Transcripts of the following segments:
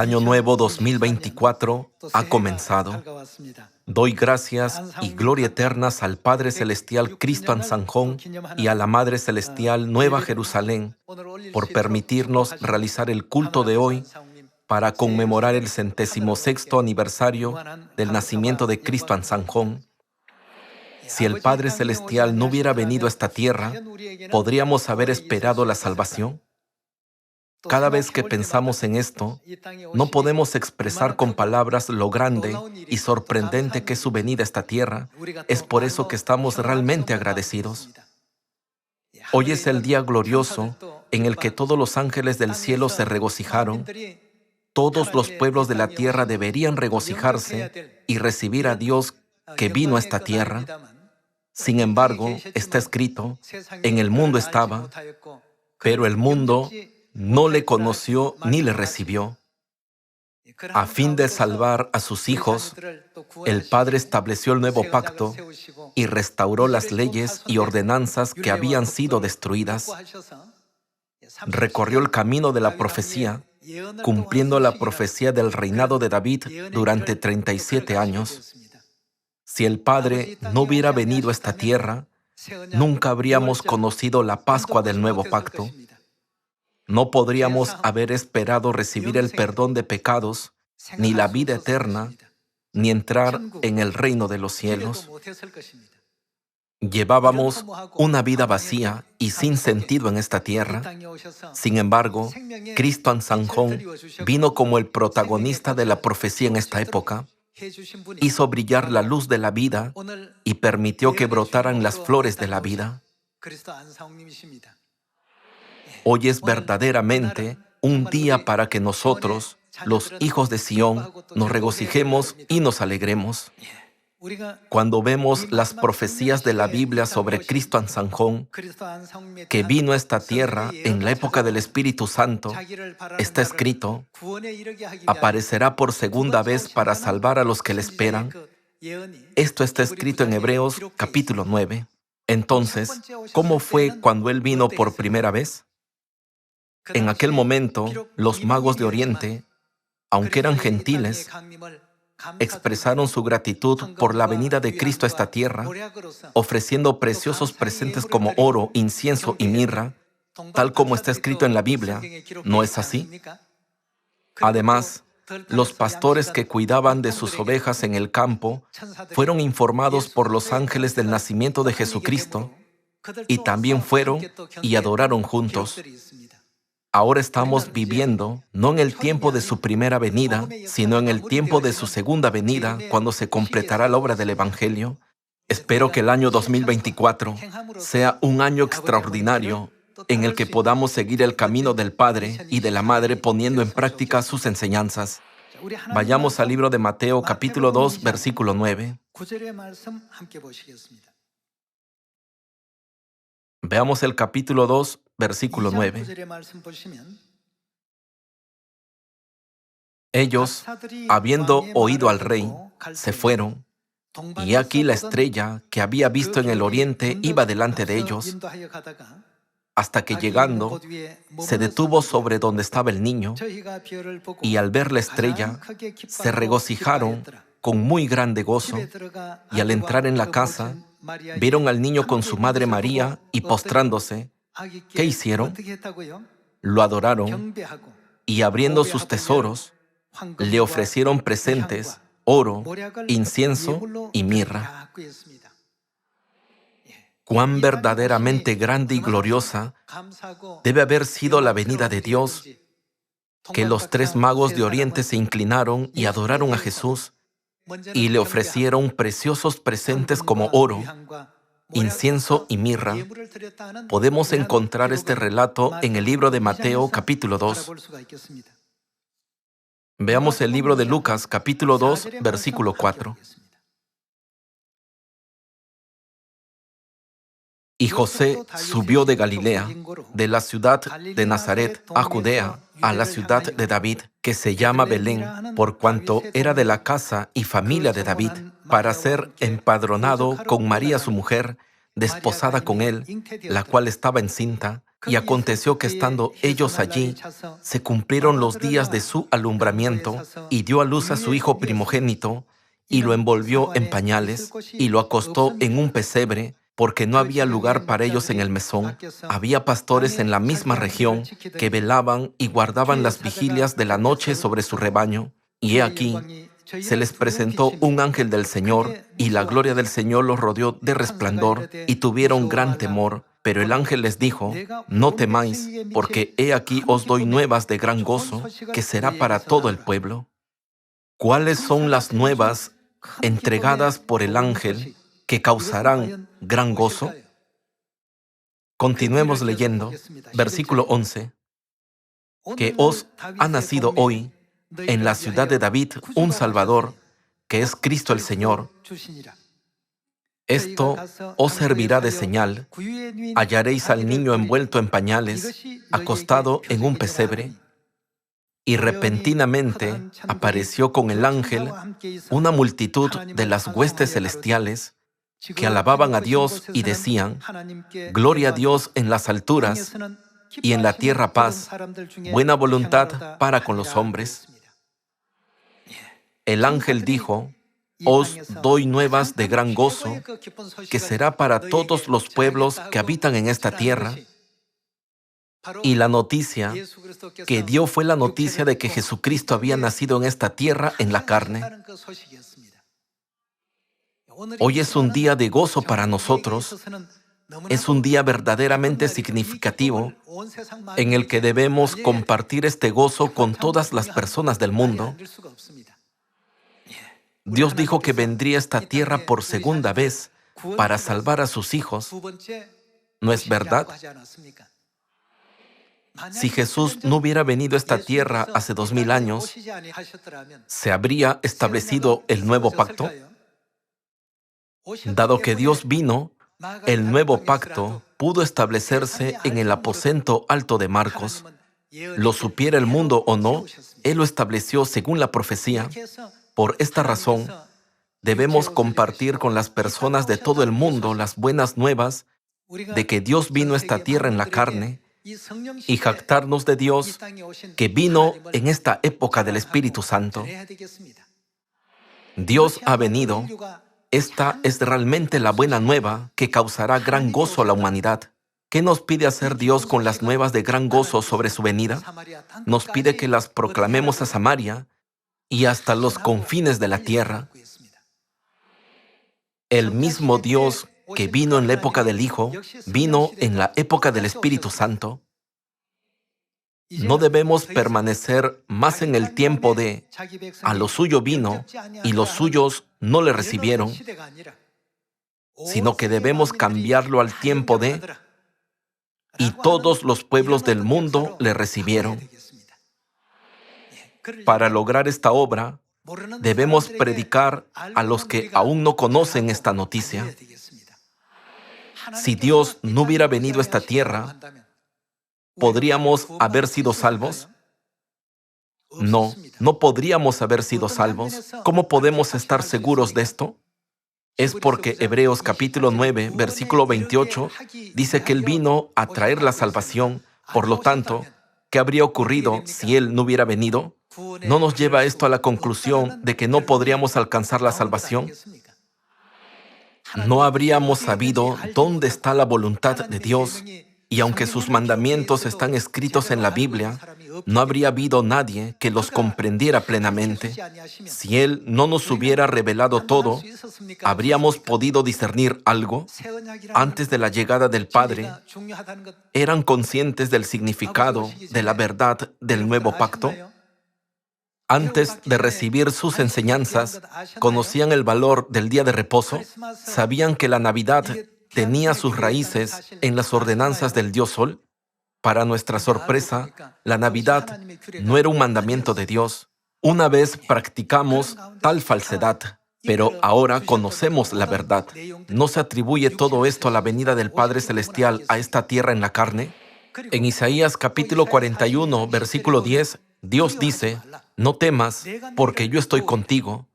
año nuevo 2024 ha comenzado. Doy gracias y gloria eternas al Padre Celestial Cristo Ansanjón y a la Madre Celestial Nueva Jerusalén por permitirnos realizar el culto de hoy para conmemorar el 76º aniversario del nacimiento de Cristo Ansanjón. Si el Padre Celestial no hubiera venido a esta tierra, ¿podríamos haber esperado la salvación? Cada vez que pensamos en esto, no podemos expresar con palabras lo grande y sorprendente que es su venida a esta tierra. Es por eso que estamos realmente agradecidos. Hoy es el día glorioso en el que todos los ángeles del cielo se regocijaron. Todos los pueblos de la tierra deberían regocijarse y recibir a Dios que vino a esta tierra. Sin embargo, está escrito, en el mundo estaba, pero el mundo no le conoció ni le recibió. A fin de salvar a sus hijos, el Padre estableció el nuevo pacto y restauró las leyes y ordenanzas que habían sido destruidas. Recorrió el camino de la profecía, cumpliendo la profecía del reinado de David durante 37 años. Si el Padre no hubiera venido a esta tierra, nunca habríamos conocido la Pascua del nuevo pacto. No podríamos haber esperado recibir el perdón de pecados, ni la vida eterna, ni entrar en el reino de los cielos. Llevábamos una vida vacía y sin sentido en esta tierra. Sin embargo, Cristo Ansanjón vino como el protagonista de la profecía en esta época, hizo brillar la luz de la vida y permitió que brotaran las flores de la vida. Hoy es verdaderamente un día para que nosotros, los hijos de Sión, nos regocijemos y nos alegremos. Cuando vemos las profecías de la Biblia sobre Cristo Ansanjón, que vino a esta tierra en la época del Espíritu Santo, está escrito, aparecerá por segunda vez para salvar a los que le esperan. Esto está escrito en Hebreos capítulo 9. Entonces, ¿cómo fue cuando Él vino por primera vez? En aquel momento, los magos de Oriente, aunque eran gentiles, expresaron su gratitud por la venida de Cristo a esta tierra, ofreciendo preciosos presentes como oro, incienso y mirra, tal como está escrito en la Biblia. ¿No es así? Además, los pastores que cuidaban de sus ovejas en el campo fueron informados por los ángeles del nacimiento de Jesucristo y también fueron y adoraron juntos. Ahora estamos viviendo no en el tiempo de su primera venida, sino en el tiempo de su segunda venida, cuando se completará la obra del Evangelio. Espero que el año 2024 sea un año extraordinario en el que podamos seguir el camino del Padre y de la Madre poniendo en práctica sus enseñanzas. Vayamos al libro de Mateo capítulo 2, versículo 9. Veamos el capítulo 2, versículo 9. Ellos, habiendo oído al rey, se fueron, y aquí la estrella que había visto en el oriente iba delante de ellos, hasta que llegando, se detuvo sobre donde estaba el niño, y al ver la estrella, se regocijaron con muy grande gozo, y al entrar en la casa, vieron al niño con su madre María, y postrándose, ¿qué hicieron? Lo adoraron, y abriendo sus tesoros, le ofrecieron presentes, oro, incienso y mirra. Cuán verdaderamente grande y gloriosa debe haber sido la venida de Dios, que los 3 magos de Oriente se inclinaron y adoraron a Jesús, y le ofrecieron preciosos presentes como oro, incienso y mirra. Podemos encontrar este relato en el libro de Mateo capítulo 2. Veamos el libro de Lucas capítulo 2, versículo 4. Y José subió de Galilea, de la ciudad de Nazaret a Judea, a la ciudad de David, que se llama Belén, por cuanto era de la casa y familia de David, para ser empadronado con María su mujer, desposada con él, la cual estaba encinta, Y aconteció que estando ellos allí, se cumplieron los días de su alumbramiento, y dio a luz a su hijo primogénito, y lo envolvió en pañales, y lo acostó en un pesebre, porque no había lugar para ellos en el mesón. Había pastores en la misma región que velaban y guardaban las vigilias de la noche sobre su rebaño. Y he aquí, se les presentó un ángel del Señor, y la gloria del Señor los rodeó de resplandor, y tuvieron gran temor. Pero el ángel les dijo: no temáis, porque he aquí os doy nuevas de gran gozo, que será para todo el pueblo. ¿Cuáles son las nuevas entregadas por el ángel que causarán gran gozo? Continuemos leyendo, versículo 11. Que os ha nacido hoy en la ciudad de David un Salvador, que es Cristo el Señor. Esto os servirá de señal: hallaréis al niño envuelto en pañales, acostado en un pesebre. Y repentinamente apareció con el ángel una multitud de las huestes celestiales que alababan a Dios y decían: gloria a Dios en las alturas, y en la tierra paz, buena voluntad para con los hombres. El ángel dijo: os doy nuevas de gran gozo, que será para todos los pueblos que habitan en esta tierra. Y la noticia que dio fue la noticia de que Jesucristo había nacido en esta tierra en la carne. Hoy es un día de gozo para nosotros. Es un día verdaderamente significativo en el que debemos compartir este gozo con todas las personas del mundo. Dios dijo que vendría a esta tierra por segunda vez para salvar a sus hijos. ¿No es verdad? Si Jesús no hubiera venido a esta tierra hace 2000 años, ¿se habría establecido el nuevo pacto? Dado que Dios vino, el nuevo pacto pudo establecerse en el aposento alto de Marcos. Lo supiera el mundo o no, Él lo estableció según la profecía. Por esta razón, debemos compartir con las personas de todo el mundo las buenas nuevas de que Dios vino a esta tierra en la carne, y jactarnos de Dios que vino en esta época del Espíritu Santo. Dios ha venido. Esta es realmente la buena nueva que causará gran gozo a la humanidad. ¿Qué nos pide hacer Dios con las nuevas de gran gozo sobre su venida? Nos pide que las proclamemos a Samaria y hasta los confines de la tierra. El mismo Dios que vino en la época del Hijo, vino en la época del Espíritu Santo. No debemos permanecer más en el tiempo de a lo suyo vino y los suyos no le recibieron, sino que debemos cambiarlo al tiempo de y todos los pueblos del mundo le recibieron. Para lograr esta obra, debemos predicar a los que aún no conocen esta noticia. Si Dios no hubiera venido a esta tierra, ¿podríamos haber sido salvos? No, no podríamos haber sido salvos. ¿Cómo podemos estar seguros de esto? Es porque Hebreos capítulo 9, versículo 28, dice que Él vino a traer la salvación. Por lo tanto, ¿qué habría ocurrido si Él no hubiera venido? ¿No nos lleva esto a la conclusión de que no podríamos alcanzar la salvación? No habríamos sabido dónde está la voluntad de Dios, y aunque sus mandamientos están escritos en la Biblia, no habría habido nadie que los comprendiera plenamente. Si Él no nos hubiera revelado todo, ¿habríamos podido discernir algo? Antes de la llegada del Padre, ¿eran conscientes del significado de la verdad del nuevo pacto? Antes de recibir sus enseñanzas, ¿conocían el valor del día de reposo? ¿Sabían que la Navidad tenía sus raíces en las ordenanzas del Dios Sol? Para nuestra sorpresa, la Navidad no era un mandamiento de Dios. Una vez practicamos tal falsedad, pero ahora conocemos la verdad. ¿No se atribuye todo esto a la venida del Padre Celestial a esta tierra en la carne? En Isaías capítulo 41, versículo 10, Dios dice: no temas, porque yo estoy contigo,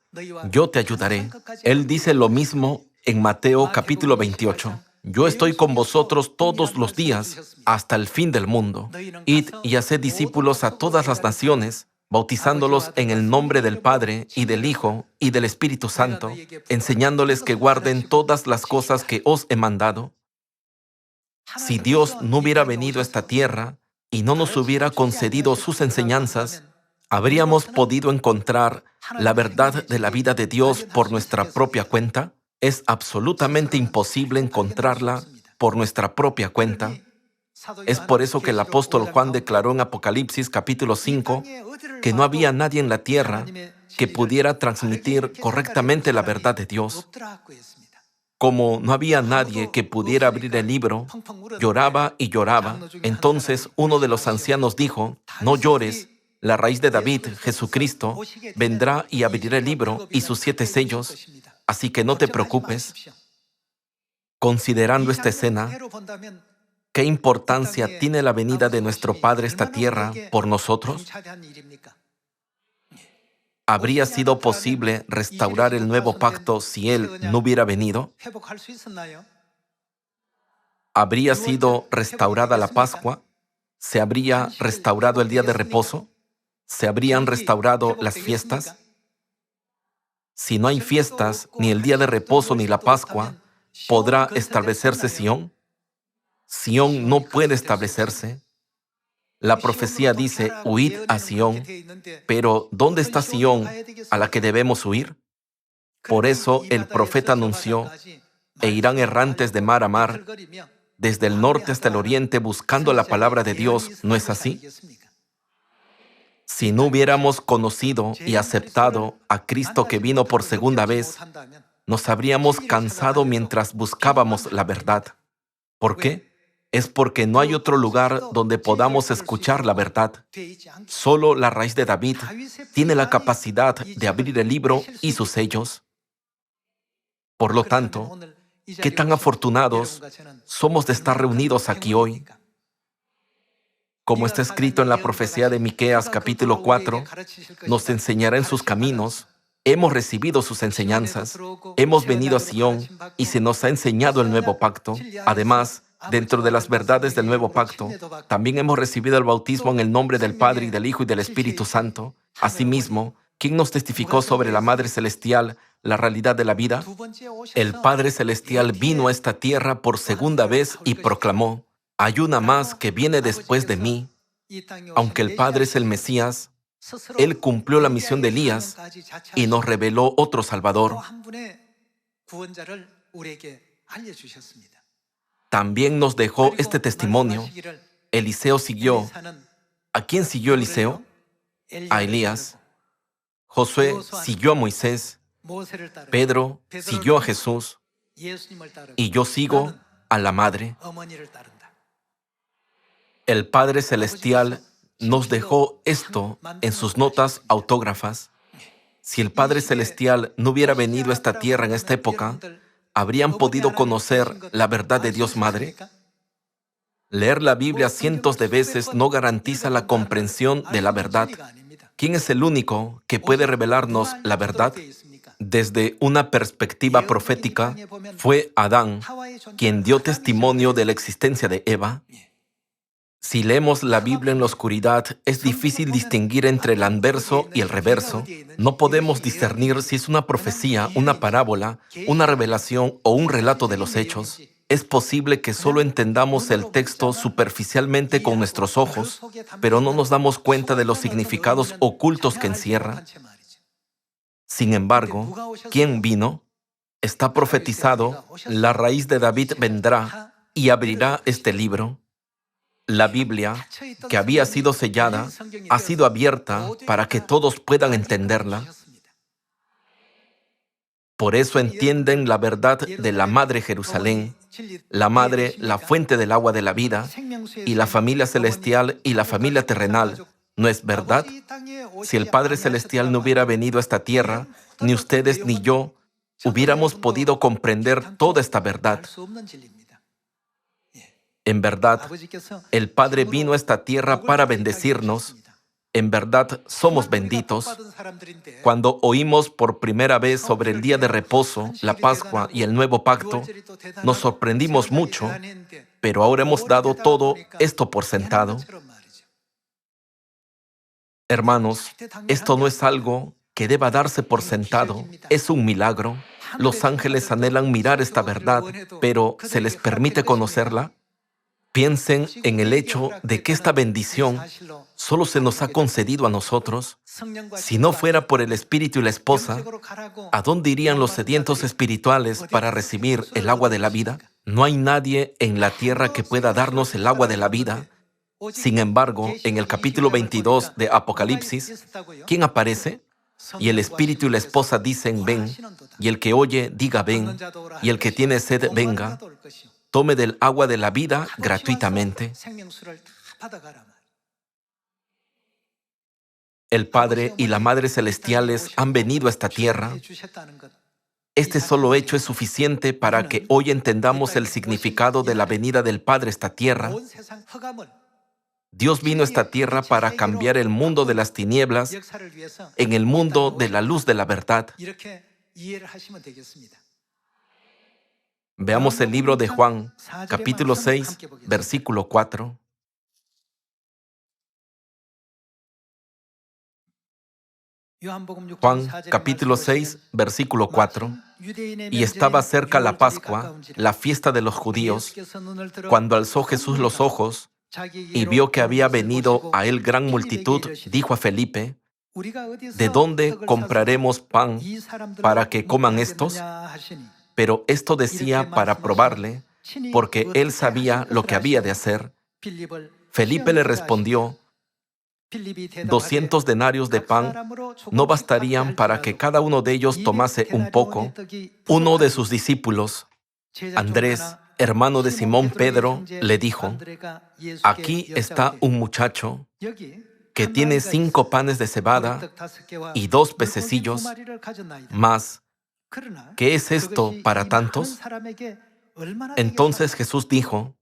yo te ayudaré. Él dice lo mismo en Mateo capítulo 28. Yo estoy con vosotros todos los días hasta el fin del mundo. Id y haced discípulos a todas las naciones, bautizándolos en el nombre del Padre y del Hijo y del Espíritu Santo, enseñándoles que guarden todas las cosas que os he mandado. Si Dios no hubiera venido a esta tierra y no nos hubiera concedido sus enseñanzas, ¿habríamos podido encontrar la verdad de la vida de Dios por nuestra propia cuenta? Es absolutamente imposible encontrarla por nuestra propia cuenta. Es por eso que el apóstol Juan declaró en Apocalipsis capítulo 5 que no había nadie en la tierra que pudiera transmitir correctamente la verdad de Dios. Como no había nadie que pudiera abrir el libro, lloraba y lloraba. Entonces uno de los ancianos dijo: no llores, la raíz de David, Jesucristo, vendrá y abrirá el libro y sus 7 sellos, así que no te preocupes. Considerando esta escena, ¿qué importancia tiene la venida de nuestro Padre a esta tierra por nosotros? ¿Habría sido posible restaurar el nuevo pacto si Él no hubiera venido? ¿Habría sido restaurada la Pascua? ¿Se habría restaurado el día de reposo? ¿Se habrían restaurado las fiestas? Si no hay fiestas, ni el día de reposo ni la Pascua, ¿podrá establecerse Sión? Sión no puede establecerse. La profecía dice: huid a Sión. Pero ¿dónde está Sión a la que debemos huir? Por eso el profeta anunció: e irán errantes de mar a mar, desde el norte hasta el oriente, buscando la palabra de Dios. ¿No es así? Si no hubiéramos conocido y aceptado a Cristo que vino por segunda vez, nos habríamos cansado mientras buscábamos la verdad. ¿Por qué? Es porque no hay otro lugar donde podamos escuchar la verdad. Solo la raíz de David tiene la capacidad de abrir el libro y sus sellos. Por lo tanto, qué tan afortunados somos de estar reunidos aquí hoy. Como está escrito en la profecía de Miqueas capítulo 4, nos enseñará en sus caminos. Hemos recibido sus enseñanzas, hemos venido a Sión y se nos ha enseñado el nuevo pacto. Además, dentro de las verdades del nuevo pacto, también hemos recibido el bautismo en el nombre del Padre y del Hijo y del Espíritu Santo. Asimismo, ¿quién nos testificó sobre la Madre Celestial la realidad de la vida? El Padre Celestial vino a esta tierra por segunda vez y proclamó: hay una más que viene después de mí. Aunque el Padre es el Mesías, Él cumplió la misión de Elías y nos reveló otro Salvador. También nos dejó este testimonio. Eliseo siguió. ¿A quién siguió Eliseo? A Elías. Josué siguió a Moisés. Pedro siguió a Jesús. Y yo sigo a la Madre. El Padre Celestial nos dejó esto en sus notas autógrafas. Si el Padre Celestial no hubiera venido a esta tierra en esta época, ¿habrían podido conocer la verdad de Dios Madre? Leer la Biblia cientos de veces no garantiza la comprensión de la verdad. ¿Quién es el único que puede revelarnos la verdad? Desde una perspectiva profética, fue Adán quien dio testimonio de la existencia de Eva. Si leemos la Biblia en la oscuridad, es difícil distinguir entre el anverso y el reverso. No podemos discernir si es una profecía, una parábola, una revelación o un relato de los hechos. Es posible que solo entendamos el texto superficialmente con nuestros ojos, pero no nos damos cuenta de los significados ocultos que encierra. Sin embargo, ¿quién vino? Está profetizado: la raíz de David vendrá y abrirá este libro. La Biblia, que había sido sellada, ha sido abierta para que todos puedan entenderla. Por eso entienden la verdad de la Madre Jerusalén, la Madre, la fuente del agua de la vida, y la familia celestial y la familia terrenal. ¿No es verdad? Si el Padre Celestial no hubiera venido a esta tierra, ni ustedes ni yo hubiéramos podido comprender toda esta verdad. En verdad, el Padre vino a esta tierra para bendecirnos. En verdad somos benditos. Cuando oímos por primera vez sobre el día de reposo, la Pascua y el nuevo pacto, nos sorprendimos mucho, pero ahora hemos dado todo esto por sentado. Hermanos, esto no es algo que deba darse por sentado, es un milagro. Los ángeles anhelan mirar esta verdad, pero ¿se les permite conocerla? Piensen en el hecho de que esta bendición solo se nos ha concedido a nosotros. Si no fuera por el Espíritu y la esposa, ¿a dónde irían los sedientos espirituales para recibir el agua de la vida? No hay nadie en la tierra que pueda darnos el agua de la vida. Sin embargo, en el capítulo 22 de Apocalipsis, ¿quién aparece? Y el Espíritu y la esposa dicen, ven, y el que oye, diga, ven, y el que tiene sed, venga, tome del agua de la vida gratuitamente. El Padre y la Madre Celestiales han venido a esta tierra. Este solo hecho es suficiente para que hoy entendamos el significado de la venida del Padre a esta tierra. Dios vino a esta tierra para cambiar el mundo de las tinieblas en el mundo de la luz de la verdad. Veamos el libro de Juan, capítulo 6, versículo 4. Juan, capítulo 6, versículo 4. Y estaba cerca la Pascua, la fiesta de los judíos, cuando alzó Jesús los ojos y vio que había venido a él gran multitud, dijo a Felipe, ¿de dónde compraremos pan para que coman estos? Pero esto decía para probarle, porque él sabía lo que había de hacer. Felipe le respondió, 200 denarios de pan no bastarían para que cada uno de ellos tomase un poco. Uno de sus discípulos, Andrés, hermano de Simón Pedro, le dijo, aquí está un muchacho que tiene 5 panes de cebada y 2 pececillos, mas ¿qué es esto para tantos? Entonces Jesús dijo,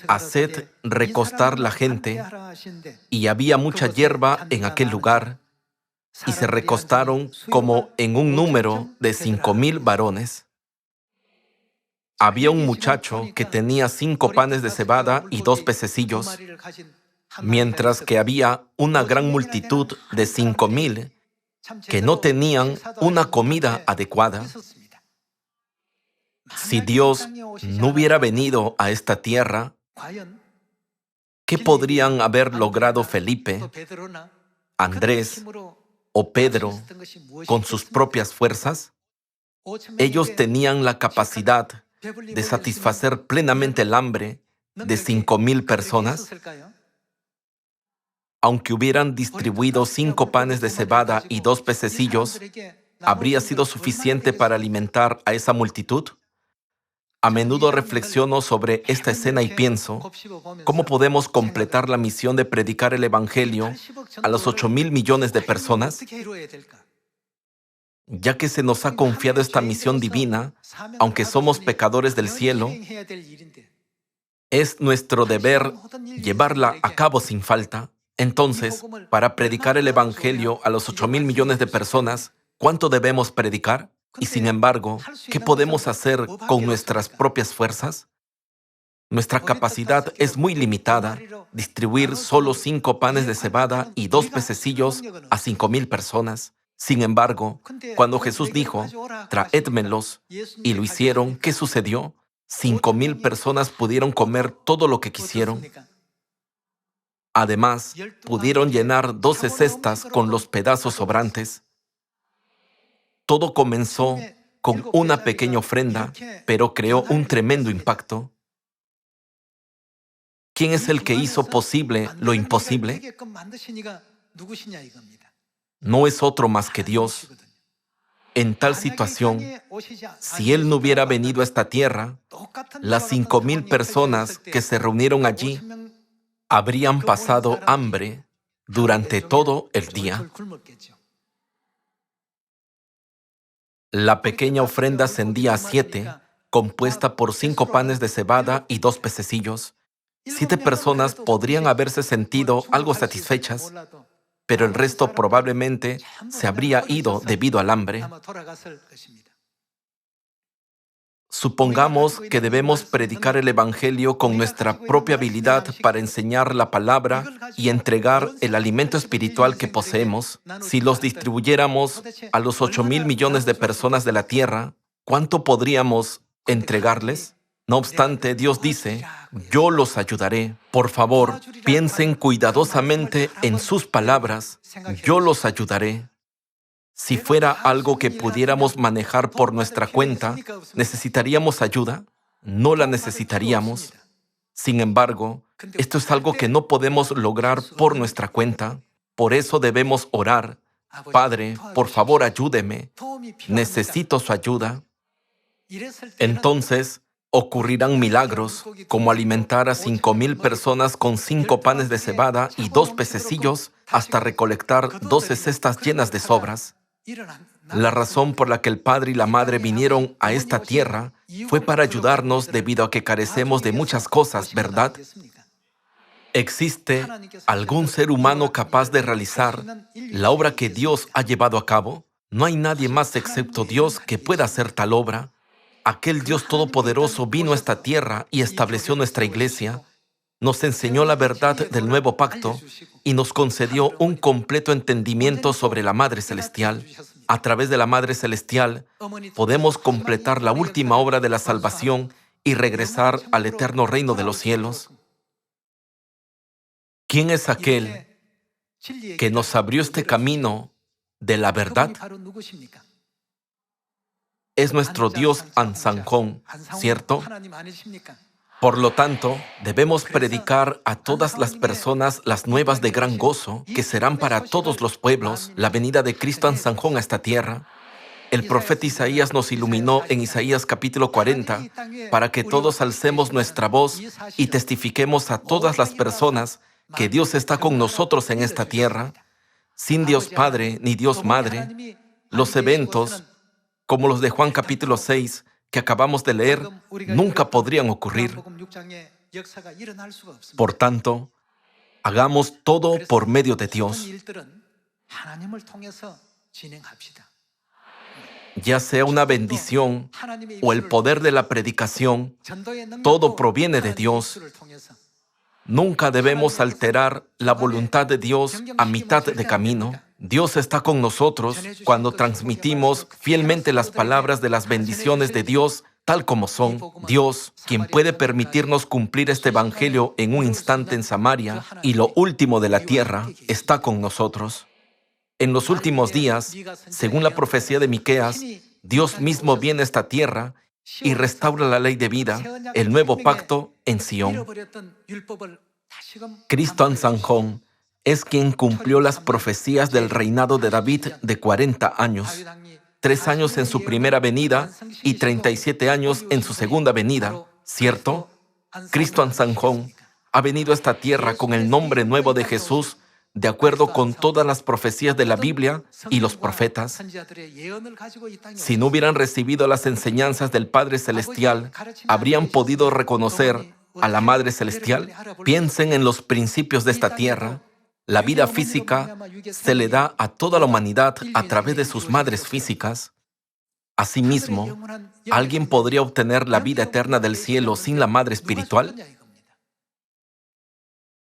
haced recostar la gente, y había mucha hierba en aquel lugar, y se recostaron como en un número de 5,000 varones. Había un muchacho que tenía 5 panes de cebada y 2 pececillos, mientras que había una gran multitud de 5,000 que no tenían una comida adecuada. Si Dios no hubiera venido a esta tierra, ¿qué podrían haber logrado Felipe, Andrés o Pedro con sus propias fuerzas? Ellos tenían la capacidad de satisfacer plenamente el hambre de 5,000 personas. Aunque hubieran distribuido 5 panes de cebada y 2 pececillos, ¿habría sido suficiente para alimentar a esa multitud? A menudo reflexiono sobre esta escena y pienso, ¿cómo podemos completar la misión de predicar el Evangelio a los 8,000 millones de personas? Ya que se nos ha confiado esta misión divina, aunque somos pecadores del cielo, es nuestro deber llevarla a cabo sin falta. Entonces, para predicar el Evangelio a los 8,000 millones de personas, ¿cuánto debemos predicar? Y sin embargo, ¿qué podemos hacer con nuestras propias fuerzas? Nuestra capacidad es muy limitada. Distribuir solo 5 panes de cebada y 2 pececillos a 5,000 personas. Sin embargo, cuando Jesús dijo, traédmelos, y lo hicieron, ¿qué sucedió? 5,000 personas pudieron comer todo lo que quisieron. Además, pudieron llenar 12 cestas con los pedazos sobrantes. Todo comenzó con una pequeña ofrenda, pero creó un tremendo impacto. ¿Quién es el que hizo posible lo imposible? No es otro más que Dios. En tal situación, si Él no hubiera venido a esta tierra, las 5,000 personas que se reunieron allí habrían pasado hambre durante todo el día. La pequeña ofrenda ascendía a 7, compuesta por 5 panes de cebada y 2 pececillos, 7 personas podrían haberse sentido algo satisfechas, pero el resto probablemente se habría ido debido al hambre. Supongamos que debemos predicar el Evangelio con nuestra propia habilidad para enseñar la palabra y entregar el alimento espiritual que poseemos. Si los distribuyéramos a los 8.000 millones de personas de la tierra, ¿cuánto podríamos entregarles? No obstante, Dios dice, yo los ayudaré. Por favor, piensen cuidadosamente en sus palabras. Yo los ayudaré. Si fuera algo que pudiéramos manejar por nuestra cuenta, ¿necesitaríamos ayuda? No la necesitaríamos. Sin embargo, esto es algo que no podemos lograr por nuestra cuenta. Por eso debemos orar. Padre, por favor, ayúdeme. Necesito su ayuda. Entonces, ocurrirán milagros, como alimentar a 5.000 personas con 5 panes de cebada y 2 pececillos, hasta recolectar 12 cestas llenas de sobras. La razón por la que el Padre y la Madre vinieron a esta tierra fue para ayudarnos debido a que carecemos de muchas cosas, ¿verdad? ¿Existe algún ser humano capaz de realizar la obra que Dios ha llevado a cabo? No hay nadie más excepto Dios que pueda hacer tal obra. Aquel Dios todopoderoso vino a esta tierra y estableció nuestra iglesia, nos enseñó la verdad del nuevo pacto y nos concedió un completo entendimiento sobre la Madre Celestial. A través de la Madre Celestial podemos completar la última obra de la salvación y regresar al eterno reino de los cielos. ¿Quién es aquel que nos abrió este camino de la verdad? Es nuestro Dios Ansanjón, ¿cierto? Por lo tanto, debemos predicar a todas las personas las nuevas de gran gozo, que serán para todos los pueblos la venida de Cristo Ansanjón a esta tierra. El profeta Isaías nos iluminó en Isaías capítulo 40 para que todos alcemos nuestra voz y testifiquemos a todas las personas que Dios está con nosotros en esta tierra. Sin Dios Padre ni Dios Madre, los eventos, como los de Juan capítulo 6, que acabamos de leer, nunca podrían ocurrir. Por tanto, hagamos todo por medio de Dios. Ya sea una bendición o el poder de la predicación, todo proviene de Dios. Nunca debemos alterar la voluntad de Dios a mitad de camino. Dios está con nosotros cuando transmitimos fielmente las palabras de las bendiciones de Dios tal como son. Dios, quien puede permitirnos cumplir este evangelio en un instante en Samaria y lo último de la tierra, está con nosotros. En los últimos días, según la profecía de Miqueas, Dios mismo viene a esta tierra y restaura la ley de vida, el nuevo pacto en Sión. Cristo Ansanjón es quien cumplió las profecías del reinado de David de 40 años, 3 años en su primera venida y 37 años en su segunda venida, ¿cierto? Cristo Ansanjón ha venido a esta tierra con el nombre nuevo de Jesús, de acuerdo con todas las profecías de la Biblia y los profetas. Si no hubieran recibido las enseñanzas del Padre Celestial, ¿habrían podido reconocer a la Madre Celestial? Piensen en los principios de esta tierra. La vida física se le da a toda la humanidad a través de sus madres físicas. Asimismo, ¿alguien podría obtener la vida eterna del cielo sin la madre espiritual?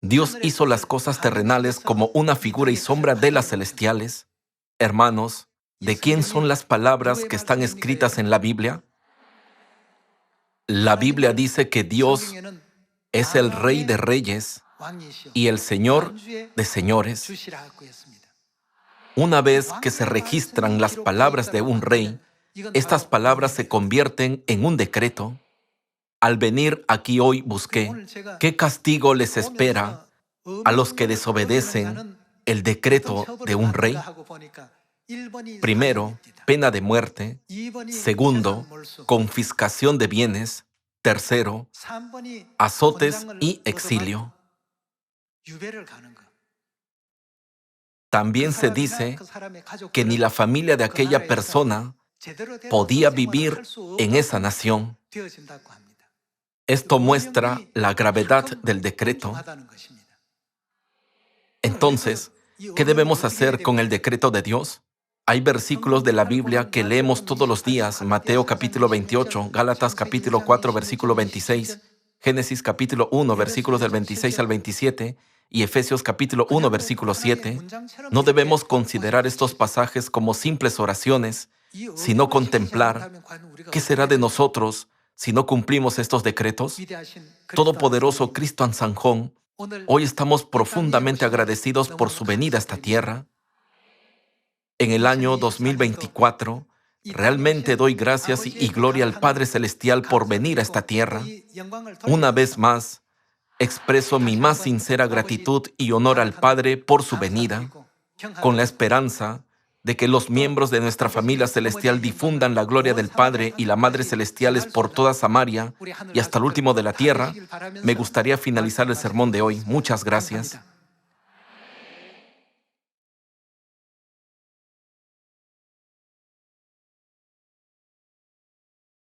Dios hizo las cosas terrenales como una figura y sombra de las celestiales. Hermanos, ¿de quién son las palabras que están escritas en la Biblia? La Biblia dice que Dios es el Rey de Reyes y el Señor de señores. Una vez que se registran las palabras de un rey, estas palabras se convierten en un decreto. Al venir aquí hoy busqué, ¿qué castigo les espera a los que desobedecen el decreto de un rey? Primero, pena de muerte. Segundo, confiscación de bienes. Tercero, azotes y exilio. También se dice que ni la familia de aquella persona podía vivir en esa nación. Esto muestra la gravedad del decreto. Entonces, ¿qué debemos hacer con el decreto de Dios? Hay versículos de la Biblia que leemos todos los días: Mateo capítulo 28, Gálatas capítulo 4, versículo 26, Génesis capítulo 1, versículos del 26 al 27, y Efesios capítulo 1, versículo 7. No debemos considerar estos pasajes como simples oraciones, sino contemplar qué será de nosotros si no cumplimos estos decretos. Todopoderoso Cristo Ansanjón, hoy estamos profundamente agradecidos por su venida a esta tierra. En el año 2024, realmente doy gracias y gloria al Padre Celestial por venir a esta tierra. Una vez más, expreso mi más sincera gratitud y honor al Padre por su venida, con la esperanza de que los miembros de nuestra familia celestial difundan la gloria del Padre y la Madre Celestiales por toda Samaria y hasta el último de la tierra. Me gustaría finalizar el sermón de hoy. Muchas gracias.